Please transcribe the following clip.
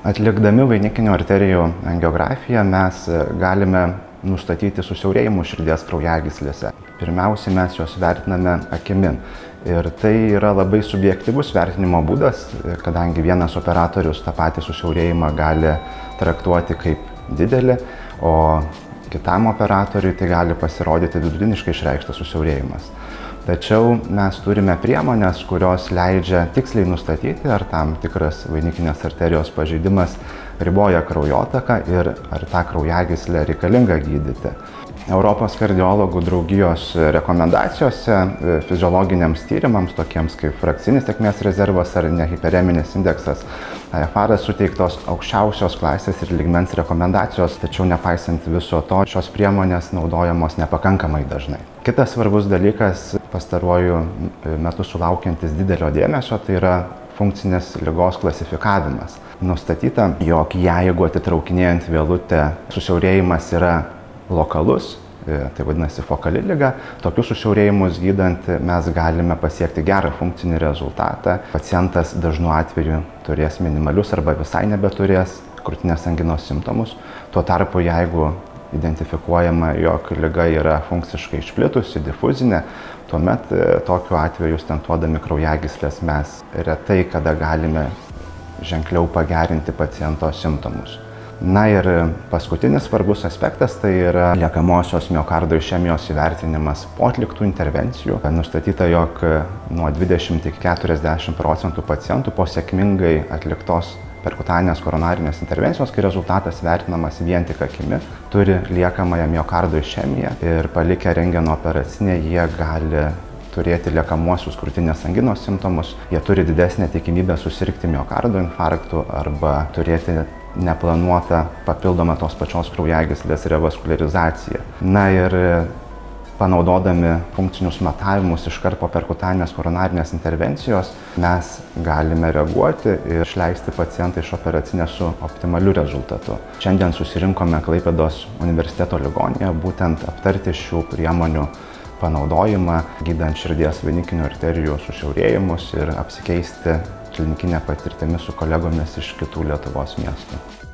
Atlikdami vainikinių arterijų angiografiją mes galime nustatyti susiaurėjimus širdies kraujagyslėse. Pirmiausia, mes juos vertiname akimi. Ir tai yra labai subjektyvus vertinimo būdas, kadangi vienas operatorius tą patį susiaurėjimą gali traktuoti kaip didelį, o kitam operatoriui tai gali pasirodyti vidutiniškai išreikštas susiaurėjimas. Tačiau mes turime priemonės, kurios leidžia tiksliai nustatyti, ar tam tikras vainikinės arterijos pažeidimas riboja kraujotaką ir ar tą kraujagyslę reikalinga gydyti. Europos kardiologų draugijos rekomendacijose fiziologiniams tyrimams, tokiems kaip frakcinis sėkmės rezervas ar nehipereminis indeksas, AFR suteiktos aukščiausios klasės ir lygmens rekomendacijos, tačiau nepaisant viso to, šios priemonės naudojamos nepakankamai dažnai. Kitas svarbus dalykas pastaruoju metu sulaukiantis didelio dėmesio, tai yra funkcinės ligos klasifikavimas. Nustatyta, jog jeigu atitraukinėjant vielutę susiaurėjimas yra lokalus, tai vadinasi fokali liga, tokius susiaurėjimus gydant mes galime pasiekti gerą funkcinį rezultatą. Pacientas dažnu atveju turės minimalius arba visai nebeturės krūtinės anginos simptomus. Tuo tarpu, jeigu identifikuojama, jog liga yra funkciškai išplitusi, difuzinė, tuomet tokiu atveju stentuodami kraujagyslės mes retai kada galime ženkliau pagerinti paciento simptomus. Na ir paskutinis svarbus aspektas tai yra liekamosios miokardo išemijos įvertinimas po atliktų intervencijų. Nustatyta, jog nuo 20 iki 40% pacientų po sėkmingai atliktos perkutanės koronarinės intervencijos, kai rezultatas vertinamas vien tik akimi, turi liekamąją miokardo išemiją ir palikę rentgeno operacinę jie gali turėti liekamuosius krūtinės anginos simptomus, jie turi didesnę tikimybę susirgti miokardo infarktu arba turėti neplanuotą papildomą tos pačios kraujagyslės revaskuliarizaciją. Na ir panaudodami funkcinius matavimus iškart po perkutanės koronarinės intervencijos, mes galime reaguoti ir išleisti pacientą iš operacinės su optimaliu rezultatu. Šiandien susirinkome Klaipėdos universiteto ligoninėje būtent aptarti šių priemonių panaudojimą, gydant širdies vainikinių arterijų susiaurėjimus ir apsikeisti klinikinę patirtimį su kolegomis iš kitų Lietuvos miestų.